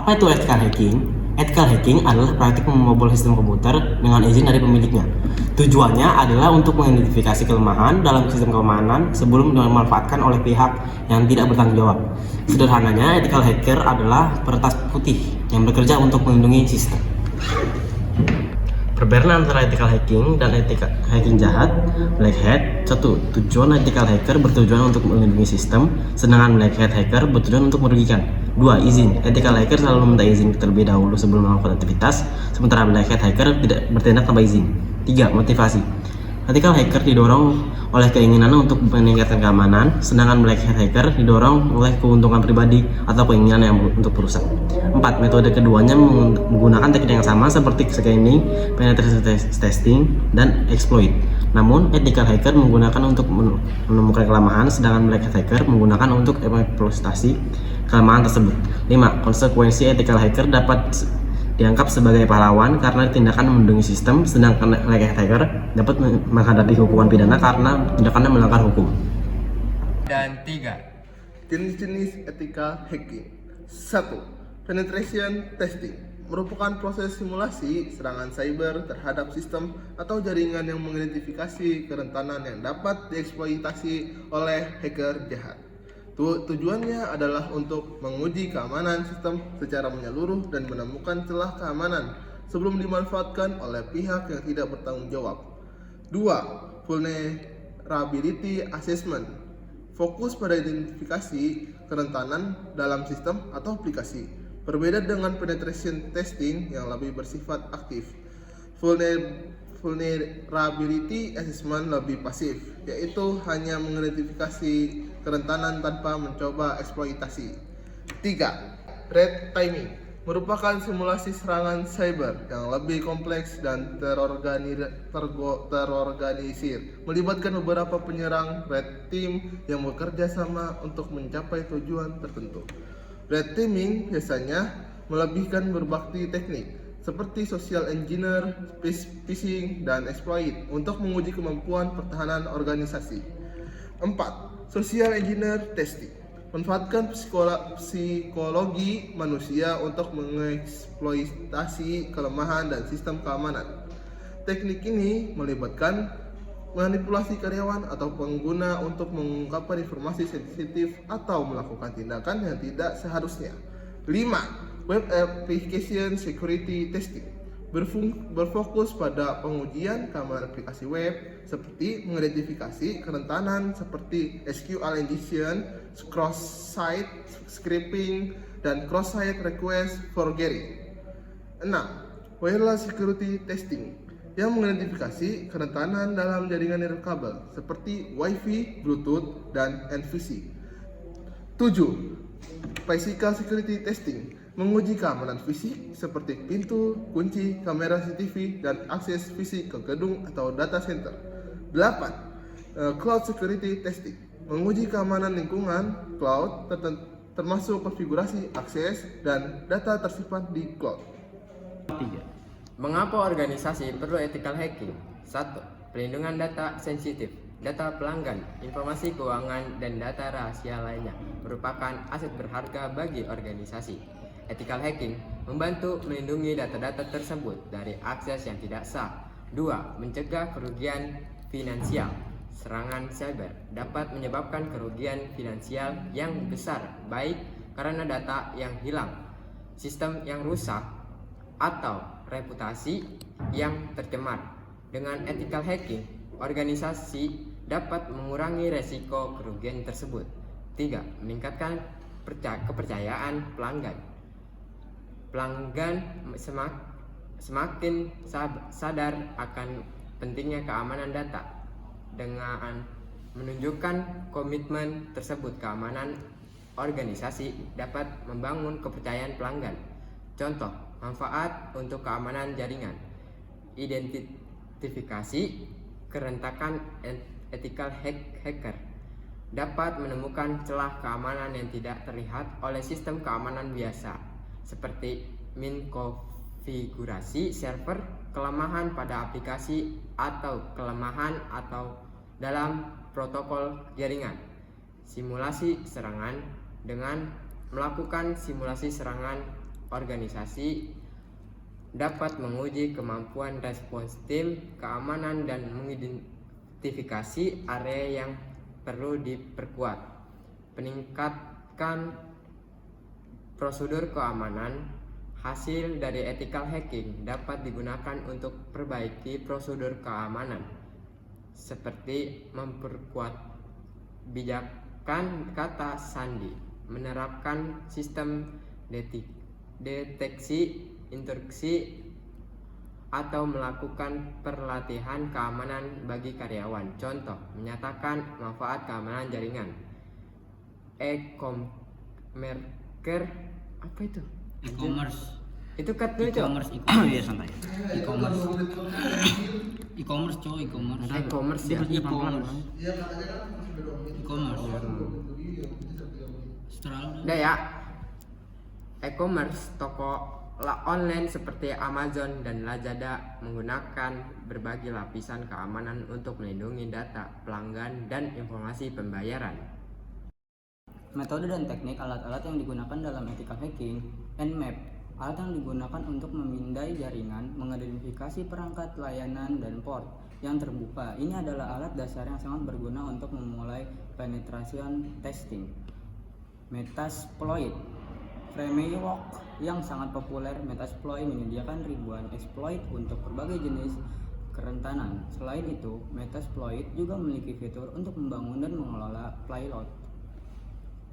Apa itu ethical hacking? Ethical hacking adalah praktik membobol sistem komputer dengan izin dari pemiliknya. Tujuannya adalah untuk mengidentifikasi kelemahan dalam sistem keamanan sebelum dimanfaatkan oleh pihak yang tidak bertanggung jawab. Sederhananya, ethical hacker adalah peretas putih yang bekerja untuk melindungi sistem. Perbedaan antara ethical hacking dan ethical hacking jahat. Black hat. 1. Tujuan ethical hacker bertujuan untuk melindungi sistem, sedangkan black hat hacker bertujuan untuk merugikan. 2. Izin. Ethical hacker selalu meminta izin terlebih dahulu sebelum melakukan aktivitas, sementara black hat hacker tidak bertindak tanpa izin. 3. Motivasi. Ethical hacker didorong oleh keinginan untuk meningkatkan keamanan, sedangkan black hat hacker didorong oleh keuntungan pribadi atau keinginan yang untuk merusak. 4. Metode keduanya menggunakan teknik yang sama seperti scanning, penetration testing, dan exploit. Namun, ethical hacker menggunakan untuk menemukan kelemahan, sedangkan black hat hacker menggunakan untuk eksploitasi kelemahan tersebut. 5. Konsekuensi ethical hacker dapat dianggap sebagai pahlawan karena tindakan melindungi sistem, sedangkan black hat hacker dapat menghadapi hukuman pidana karena tindakannya melanggar hukum. Dan 3. Jenis-jenis ethical hacking. 1. Penetration testing merupakan proses simulasi serangan cyber terhadap sistem atau jaringan yang mengidentifikasi kerentanan yang dapat dieksploitasi oleh hacker jahat. Tujuannya adalah untuk menguji keamanan sistem secara menyeluruh dan menemukan celah keamanan sebelum dimanfaatkan oleh pihak yang tidak bertanggung jawab. 2. Vulnerability assessment fokus pada identifikasi kerentanan dalam sistem atau aplikasi. Berbeda dengan penetration testing yang lebih bersifat aktif. Vulnerability assessment lebih pasif, yaitu hanya mengidentifikasi kerentanan tanpa mencoba eksploitasi. 3. Red teaming merupakan simulasi serangan cyber yang lebih kompleks dan terorganisir, melibatkan beberapa penyerang red team yang bekerja sama untuk mencapai tujuan tertentu. Red teaming biasanya melebihkan berbakti teknik seperti social engineer, phishing, dan exploit untuk menguji kemampuan pertahanan organisasi. 4. Social engineer testing manfaatkan psikologi manusia untuk mengeksploitasi kelemahan dan sistem keamanan. Teknik ini melibatkan manipulasi karyawan atau pengguna untuk mengungkapkan informasi sensitif atau melakukan tindakan yang tidak seharusnya. 5. Web application security testing berfokus pada pengujian keamanan aplikasi web seperti mengidentifikasi kerentanan seperti SQL injection, cross-site scripting, dan cross-site request forgery. 6. Wireless security testing yang mengidentifikasi kerentanan dalam jaringan nirkabel seperti Wi-Fi, Bluetooth, dan NFC. 7. Physical security testing menguji keamanan fisik seperti pintu, kunci, kamera CCTV, dan akses fisik ke gedung atau data center. 8. Cloud security testing menguji keamanan lingkungan cloud termasuk konfigurasi akses dan data tersimpan di cloud. 3. Mengapa organisasi perlu ethical hacking? 1. Perlindungan data sensitif. Data pelanggan, informasi keuangan, dan data rahasia lainnya merupakan aset berharga bagi organisasi. Ethical hacking membantu melindungi data-data tersebut dari akses yang tidak sah. 2. Mencegah kerugian finansial. Serangan cyber dapat menyebabkan kerugian finansial yang besar, baik karena data yang hilang, sistem yang rusak, atau reputasi yang tercemar. Dengan ethical hacking, organisasi dapat mengurangi resiko kerugian tersebut. 3. Meningkatkan kepercayaan pelanggan. Pelanggan semakin sadar akan pentingnya keamanan data. Dengan menunjukkan komitmen tersebut, keamanan organisasi dapat membangun kepercayaan pelanggan. Contoh, manfaat untuk keamanan jaringan. Identifikasi kerentakan ethical hacker dapat menemukan celah keamanan yang tidak terlihat oleh sistem keamanan biasa, seperti minkonfigurasi server, kelemahan pada aplikasi, atau kelemahan atau dalam protokol jaringan. Simulasi serangan. Dengan melakukan simulasi serangan, organisasi dapat menguji kemampuan respons tim, keamanan, dan mengidentifikasi area yang perlu diperkuat. Peningkatkan prosedur keamanan. Hasil dari ethical hacking dapat digunakan untuk perbaiki prosedur keamanan, seperti memperkuat bijakan kata sandi, menerapkan sistem deteksi intrusi, atau melakukan pelatihan keamanan bagi karyawan. Contoh, menyatakan manfaat keamanan jaringan. E-commerce apa itu? E-commerce. Itu cut dulu, Cok. Iya santai. E-commerce. E-commerce cowok e-commerce. E-commerce ya. E-commerce. E-commerce. Setelah Udah ya. E-commerce, toko online seperti Amazon dan Lazada menggunakan berbagai lapisan keamanan untuk melindungi data pelanggan dan informasi pembayaran. Metode dan teknik alat-alat yang digunakan dalam ethical hacking. Nmap, alat yang digunakan untuk memindai jaringan, mengidentifikasi perangkat layanan dan port yang terbuka. Ini adalah alat dasar yang sangat berguna untuk memulai penetration testing. Metasploit, framework yang sangat populer. Metasploit menyediakan ribuan exploit untuk berbagai jenis kerentanan. Selain itu, Metasploit juga memiliki fitur untuk membangun dan mengelola payload.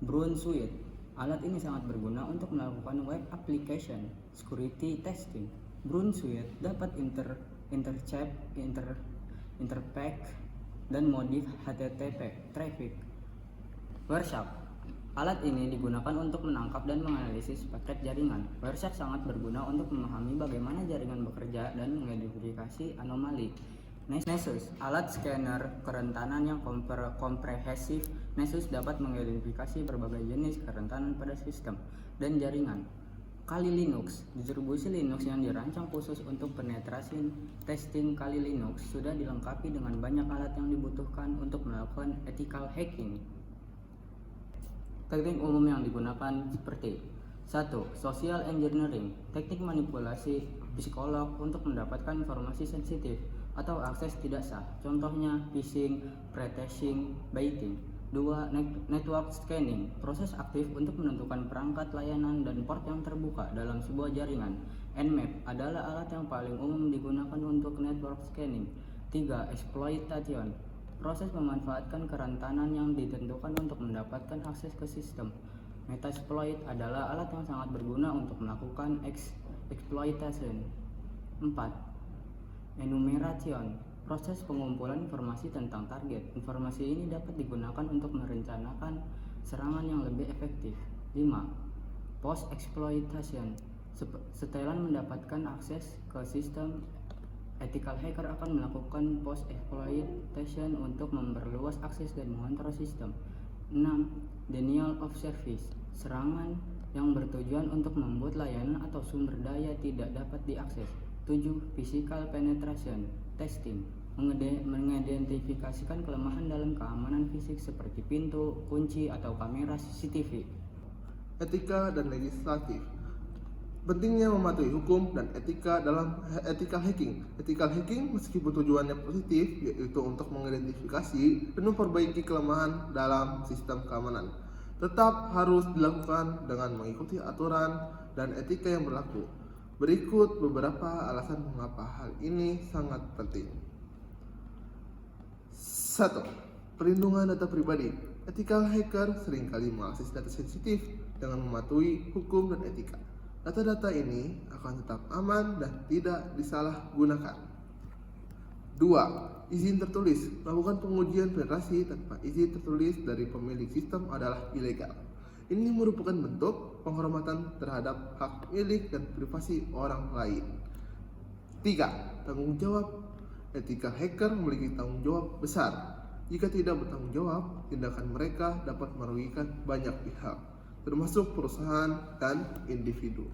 Brunswick, alat ini sangat berguna untuk melakukan web application security testing. Brunswick dapat intercept, intercept, dan modif HTTP traffic. Wireshark, alat ini digunakan untuk menangkap dan menganalisis paket jaringan. Wireshark sangat berguna untuk memahami bagaimana jaringan bekerja dan mengidentifikasi anomali. Nessus, alat scanner kerentanan yang komprehensif. Nessus dapat mengidentifikasi berbagai jenis kerentanan pada sistem dan jaringan. Kali Linux, distribusi Linux yang dirancang khusus untuk penetrasi testing. Kali Linux sudah dilengkapi dengan banyak alat yang dibutuhkan untuk melakukan ethical hacking. Teknik umum yang digunakan seperti 1. Social engineering, teknik manipulasi psikolog untuk mendapatkan informasi sensitif atau akses tidak sah. Contohnya phishing, preteshing, baiting. 2. Network scanning, proses aktif untuk menentukan perangkat layanan dan port yang terbuka dalam sebuah jaringan. Nmap adalah alat yang paling umum digunakan untuk network scanning. 3. Exploitation, proses memanfaatkan kerentanan yang ditentukan untuk mendapatkan akses ke sistem. Metasploit adalah alat yang sangat berguna untuk melakukan exploitation. 4. Enumeration, proses pengumpulan informasi tentang target. Informasi ini dapat digunakan untuk merencanakan serangan yang lebih efektif. 5. Post exploitation, setelan mendapatkan akses ke sistem, ethical hacker akan melakukan post exploitation untuk memperluas akses dan mengontrol sistem. 6. Denial of service, serangan yang bertujuan untuk membuat layanan atau sumber daya tidak dapat diakses. 7. Physical penetration testing, mengidentifikasikan kelemahan dalam keamanan fisik seperti pintu, kunci, atau kamera CCTV. Etika dan legislatif. Pentingnya mematuhi hukum dan etika dalam ethical hacking. Ethical hacking meskipun tujuannya positif, yaitu untuk mengidentifikasi dan memperbaiki kelemahan dalam sistem keamanan, tetap harus dilakukan dengan mengikuti aturan dan etika yang berlaku. Berikut beberapa alasan mengapa hal ini sangat penting. 1. Perlindungan data pribadi. Ethical hacker seringkali mengakses data sensitif dengan mematuhi hukum dan etika. Data-data ini akan tetap aman dan tidak disalahgunakan. 2. Izin tertulis. Melakukan pengujian penetrasi tanpa izin tertulis dari pemilik sistem adalah ilegal. Ini merupakan bentuk penghormatan terhadap hak milik dan privasi orang lain. 3. Tanggung jawab. Ethical hacker memiliki tanggung jawab besar. Jika tidak bertanggung jawab, tindakan mereka dapat merugikan banyak pihak, termasuk perusahaan dan individu.